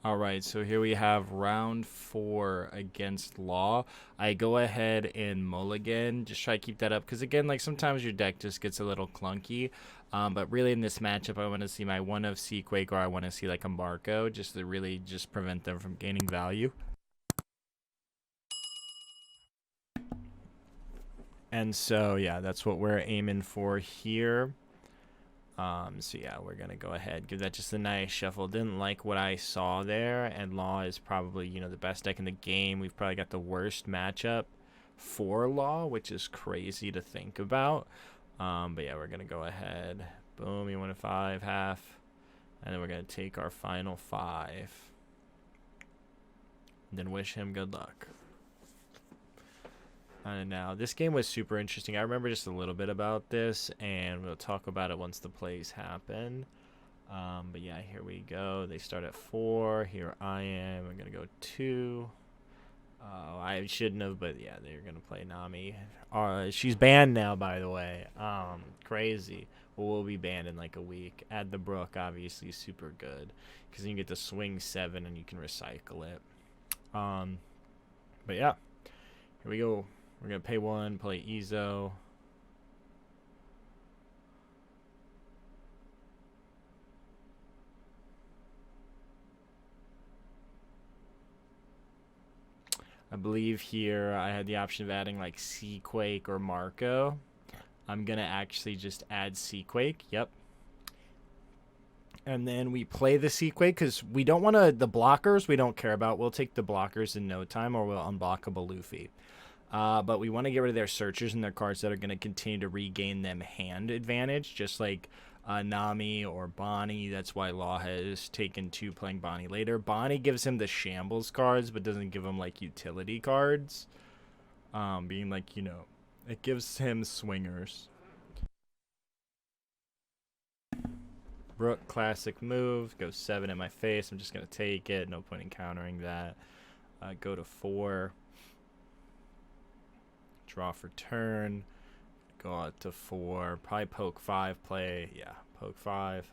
All right, so here we have round 4 against Law. I go ahead and mulligan, just try to keep that up because again, like sometimes your deck just gets a little clunky. But really in this matchup, I want to see my one of Seaquake or I want to see like a Marco just to really just prevent them from gaining value. And so yeah, that's what we're aiming for here. So yeah, we're gonna go ahead, give that just a nice shuffle. Didn't like what I saw there, and Law is probably, the best deck in the game. We've probably got the worst matchup for Law, which is crazy to think about. But yeah, we're gonna go ahead. Boom, you win a 5 half, and then we're gonna take our final 5. And then wish him good luck. Now, this game was super interesting. I remember just a little bit about this, and we'll talk about it once the plays happen. But yeah, here we go. They start at 4. Here I am. I'm going to go 2. I shouldn't have, but yeah, they're going to play Nami. She's banned now, by the way. Crazy. Well, we'll be banned in like a week. Add the Brook, obviously, super good. Because you get to swing 7 and you can recycle it. But yeah, here we go. We're going to pay 1, play Ezo. I believe here I had the option of adding like Seaquake or Marco. I'm going to actually just add Seaquake. Yep. And then we play the Seaquake because we don't want to, the blockers we don't care about. We'll take the blockers in no time or we'll unblockable Luffy. But we want to get rid of their searchers and their cards that are going to continue to regain them hand advantage, just like Nami or Bonnie. That's why Law has taken 2 playing Bonnie later. Bonnie gives him the Shambles cards, but doesn't give him like utility cards. Being like, it gives him swingers. Brook, classic move. Go 7 in my face. I'm just going to take it. No point in countering that. Go to 4. Draw for turn. Go out to 4. Probably poke 5 play. Yeah, poke 5.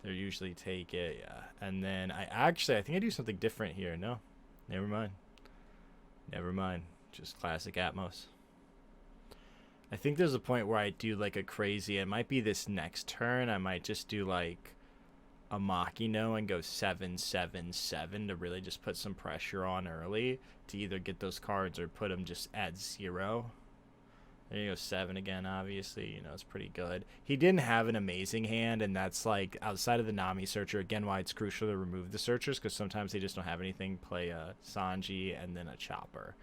They usually take it. Yeah. And then I think I do something different here. No. Never mind. Never mind. Just classic Atmos. I think there's a point where I do like a crazy. It might be this next turn. I might just do like a Machino and go 7/7/7 to really just put some pressure on early to either get those cards or put them just at 0. There you go, 7 again, obviously. It's pretty good. He didn't have an amazing hand, and that's like outside of the Nami searcher. Again, why it's crucial to remove the searchers because sometimes they just don't have anything. Play a Sanji and then a Chopper.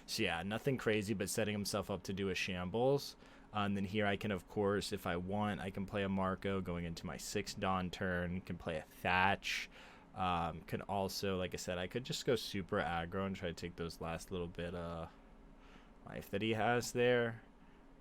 So yeah, nothing crazy, but setting himself up to do a Shambles. And then here I can, of course, if I want, I can play a Marco going into my 6th Dawn turn. Can play a Thatch. Can also, like I said, I could just go super aggro and try to take those last little bit of life that he has there.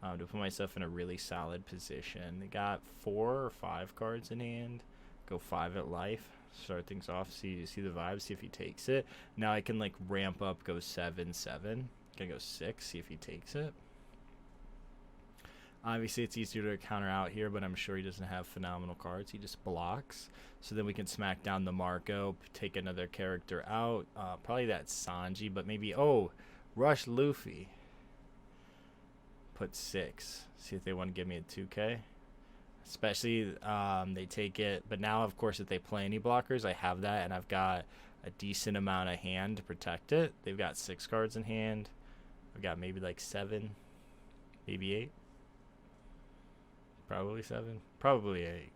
To put myself in a really solid position. They got 4 or 5 cards in hand. Go 5 at life. Start things off. See the vibes. See if he takes it. Now I can like ramp up. Go 7/7. Can go 6. See if he takes it. Obviously, it's easier to counter out here, but I'm sure he doesn't have phenomenal cards. He just blocks. So then we can smack down the Marco, take another character out. Probably that Sanji, but maybe, rush Luffy. Put 6. See if they want to give me a 2K. Especially, they take it. But now, of course, if they play any blockers, I have that, and I've got a decent amount of hand to protect it. They've got 6 cards in hand. I've got maybe like 7, maybe 8. Probably 7. Probably 8.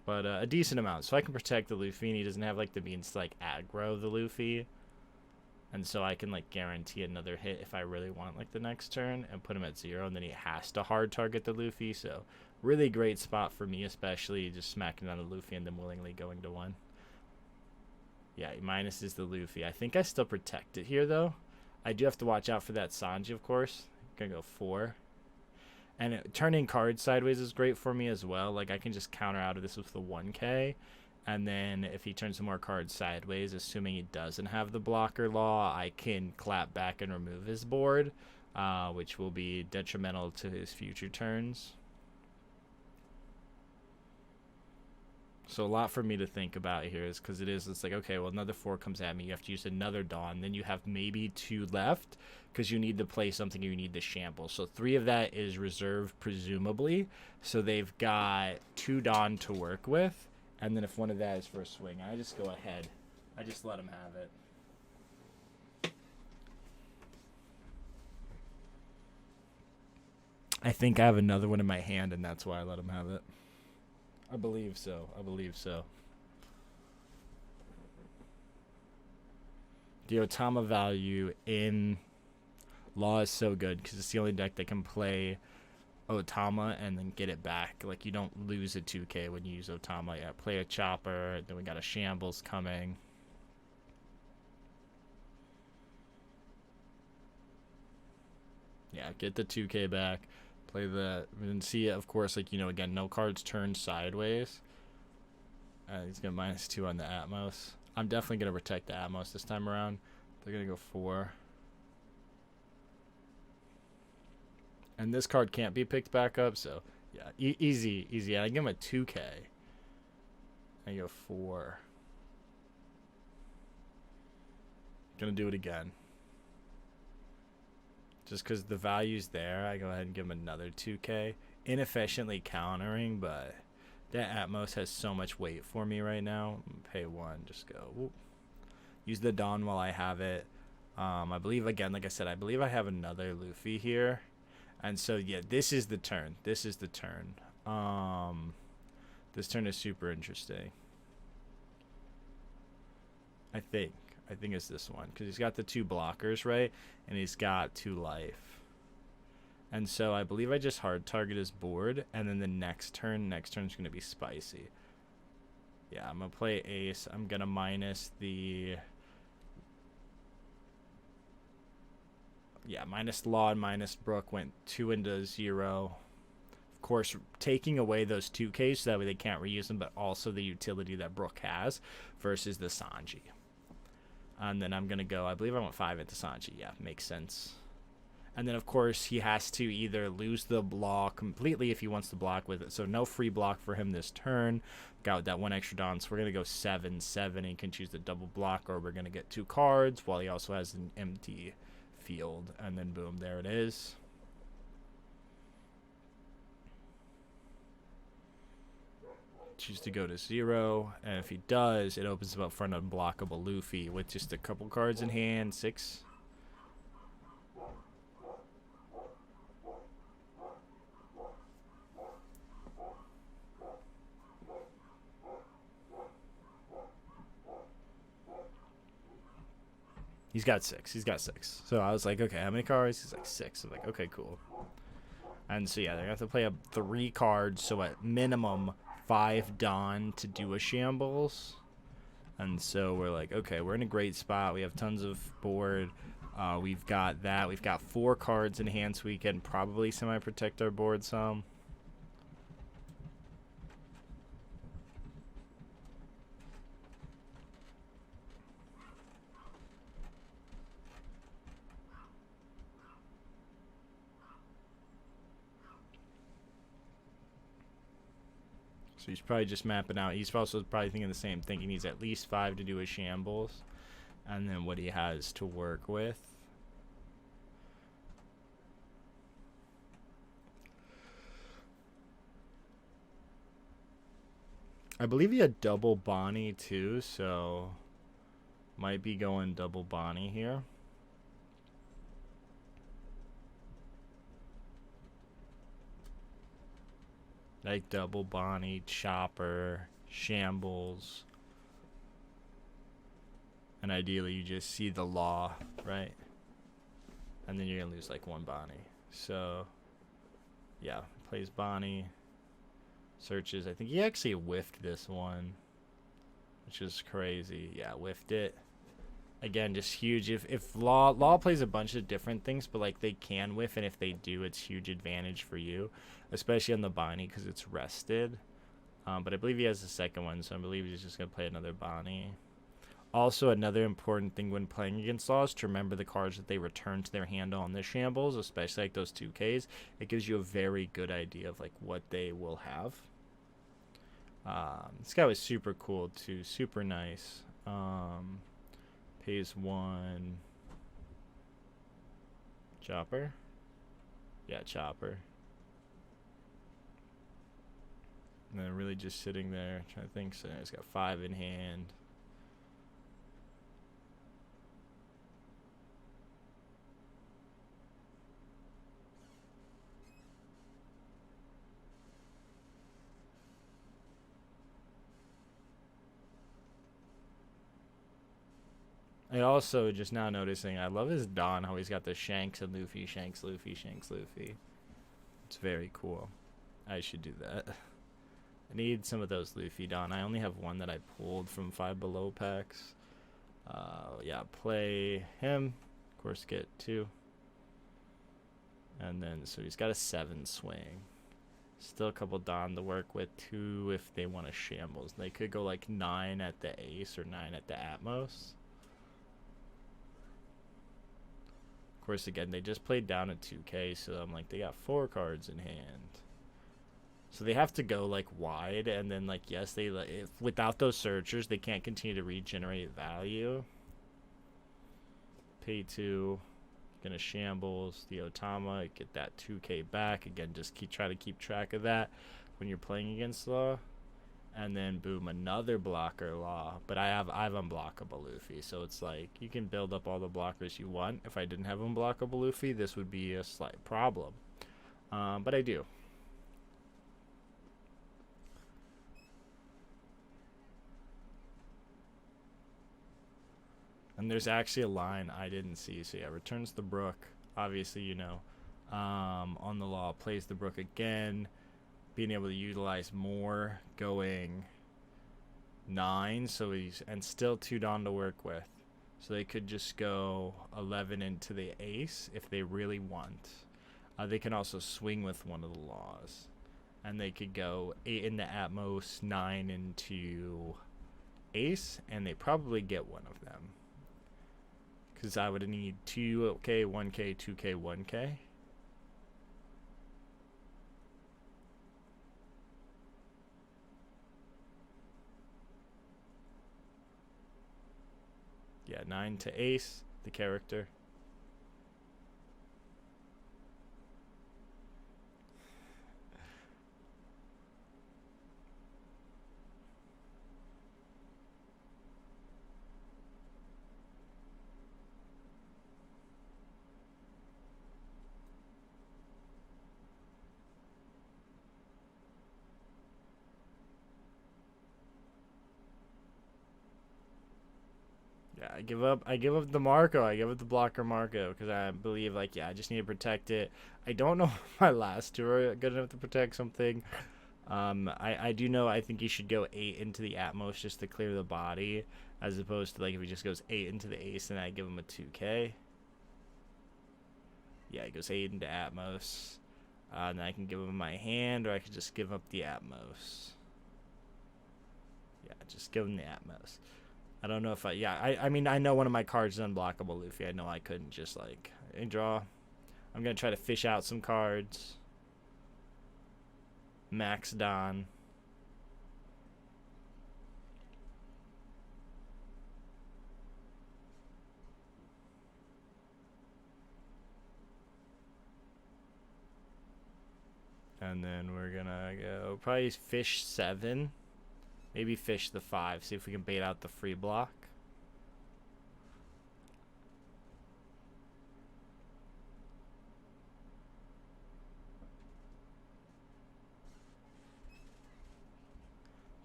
But a decent amount. So I can protect the Luffy, and he doesn't have like the means to like aggro the Luffy. And so I can like guarantee another hit if I really want like the next turn and put him at 0. And then he has to hard target the Luffy. So really great spot for me, especially just smacking down the Luffy and then willingly going to 1. Yeah, minus is the Luffy. I think I still protect it here though. I do have to watch out for that Sanji, of course. I'm gonna go 4. And turning cards sideways is great for me as well. Like I can just counter out of this with the 1K. And then if he turns some more cards sideways, assuming he doesn't have the blocker law, I can clap back and remove his board, which will be detrimental to his future turns. So a lot for me to think about here is because it's like, okay, well, another 4 comes at me. You have to use another Dawn. Then you have maybe 2 left because you need to play something or you need the Shambles. So 3 of that is reserved, presumably. So they've got 2 Dawn to work with. And then if one of that is for a swing, I just go ahead. I just let them have it. I think I have another one in my hand, and that's why I let them have it. I believe so. I believe so. The Otama value in Law is so good because it's the only deck that can play Otama and then get it back. Like, you don't lose a 2K when you use Otama. Yeah, play a Chopper. Then we got a Shambles coming. Yeah, get the 2K back. Play that. And see, of course, like, you know, again, no cards turn sideways. He's going to -2 on the Atmos. I'm definitely going to protect the Atmos this time around. They're going to go 4. And this card can't be picked back up, so, yeah, easy. And I give him a 2K. I go 4. Going to do it again. Just because the value's there, I go ahead and give him another 2K. Inefficiently countering, but that Atmos has so much weight for me right now. Pay 1, just go. Whoop. Use the Dawn while I have it. I believe, again, like I said, I believe I have another Luffy here. And so, yeah, this is the turn. This turn is super interesting. I think it's this one because he's got the 2 blockers, right? And he's got 2 life. And so I believe I just hard target his board, and then the next turn's going to be spicy. Yeah, I'm going to play Ace. I'm going to minus the... Yeah, minus Law and minus Brook went 2 into 0. Of course, taking away those 2Ks so that way they can't reuse them, but also the utility that Brook has versus the Sanji. And then I'm going to go, I believe I went 5 into Sanji. Yeah, makes sense. And then, of course, he has to either lose the Law completely if he wants to block with it. So no free block for him this turn. Got that 1 extra Dawn, so we're going to go 7/7. He can choose the double block, or we're going to get 2 cards while he also has an empty field. And then, boom, there it is. Choose to go to 0, and if he does, it opens him up for an unblockable Luffy with just a couple cards in hand. 6. He's got 6. So I was like, okay, how many cards? He's like 6. I'm like, okay, cool. And so yeah, they're gonna have to play up 3 cards, so at minimum 5 Dawn to do a Shambles. And so we're like, okay, we're in a great spot. We have tons of board. We've got that. We've got 4 cards in hand, so we can probably semi-protect our board some. So he's probably just mapping out. He's also probably thinking the same thing. He needs at least 5 to do a Shambles. And then what he has to work with. I believe he had double Bonnie too, so might be going double Bonnie here. Like double Bonnie, Chopper, Shambles. And ideally you just see the Law, right? And then you're going to lose like 1 Bonnie. So, yeah, plays Bonnie. Searches. I think he actually whiffed this one, which is crazy. Yeah, whiffed it. Again, just huge. If Law plays a bunch of different things, but like they can whiff, and if they do, it's huge advantage for you, especially on the Bonnie because it's rested. But I believe he has the second one, so I believe he's just gonna play another Bonnie. Also, another important thing when playing against Law is to remember the cards that they return to their hand on the Shambles, especially like those 2Ks. It gives you a very good idea of like what they will have. This guy was super cool too, super nice. Pays 1. Chopper? Yeah, chopper. And then really just sitting there, trying to think. So he's got 5 in hand. I also just now noticing, I love his Don, how he's got the Shanks and Luffy, Shanks, Luffy, Shanks, Luffy. It's very cool. I should do that. I need some of those Luffy Don. I only have one that I pulled from 5 Below packs. Yeah, play him. Of course, get 2. And then, so he's got a 7 swing. Still a couple Don to work with, 2 if they want a Shambles. They could go like 9 at the Ace or 9 at the Atmos. Of course, again, they just played down at 2K, so I'm like, they got 4 cards in hand. So they have to go like wide, and then like, yes, they if without those searchers, they can't continue to regenerate value. Pay 2, gonna Shambles the Otama, get that 2K back. Again, just try to keep track of that when you're playing against Law. And then boom, another blocker Law. But I have unblockable Luffy, so it's like you can build up all the blockers you want. If I didn't have unblockable Luffy, this would be a slight problem. But I do. And there's actually a line I didn't see. So yeah, returns the Brook. Obviously, you know, on the Law, plays the Brook again. Being able to utilize more, going 9, so he's and still 2 Don to work with, so they could just go 11 into the Ace if they really want. They can also swing with one of the Laws, and they could go 8 into Atmos, 9 into Ace, and they probably get one of them. Because I would need 2K, 1K, 2K, 1K. Yeah, 9 to Ace, the character. I give up the Marco. I give up the blocker Marco because I believe, like, yeah, I just need to protect it. I don't know if my last two are good enough to protect something. I do know I think he should go 8 into the Atmos just to clear the body, as opposed to like if he just goes 8 into the Ace and I give him a 2K. Yeah, he goes 8 into Atmos. And then I can give him my hand, or I could just give up the Atmos. Yeah, just give him the Atmos. I don't know if I mean, I know one of my cards is unblockable Luffy. I know I couldn't just, like, draw. I'm going to try to fish out some cards. Max Don. And then we're going to go probably fish 7. Maybe fish the 5. See if we can bait out the free block.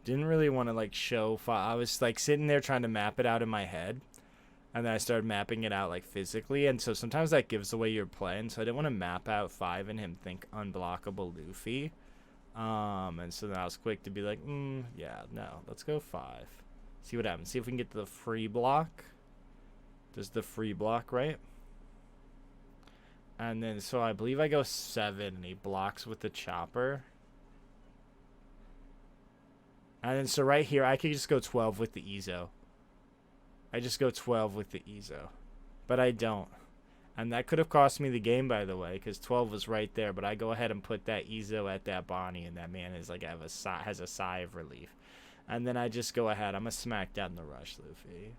Didn't really want to like show 5. I was like sitting there trying to map it out in my head. And then I started mapping it out like physically. And so sometimes that gives away your plan. So I didn't want to map out 5 and him think unblockable Luffy. And so then I was quick to be like, yeah, no, let's go 5. See what happens. See if we can get to the free block. Does the free block, right? And then, so I believe I go 7, and he blocks with the chopper. And then, so right here, I could just go 12 with the Ezo. I just go 12 with the Ezo. But I don't. And that could have cost me the game, by the way, because 12 was right there. But I go ahead and put that Ezo at that Bonnie, and that man is like has a sigh of relief. And then I just go ahead. I'm gonna smack down the rush, Luffy.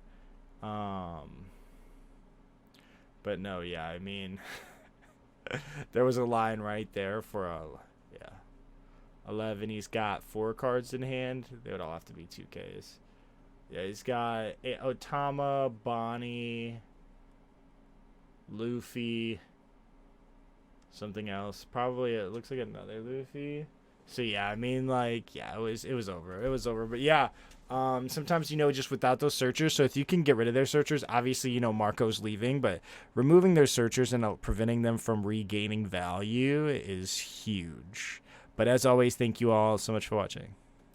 But no, yeah, I mean, there was a line right there for a 11. He's got 4 cards in hand. They would all have to be 2Ks. Yeah, he's got Otama, Bonnie, Luffy, something else. Probably it looks like another Luffy. So yeah, I mean, like, yeah, it was over. It was over. But yeah, sometimes, you know, just without those searchers. So if you can get rid of their searchers, obviously, you know, Marco's leaving, but removing their searchers and preventing them from regaining value is huge. But as always, thank you all so much for watching.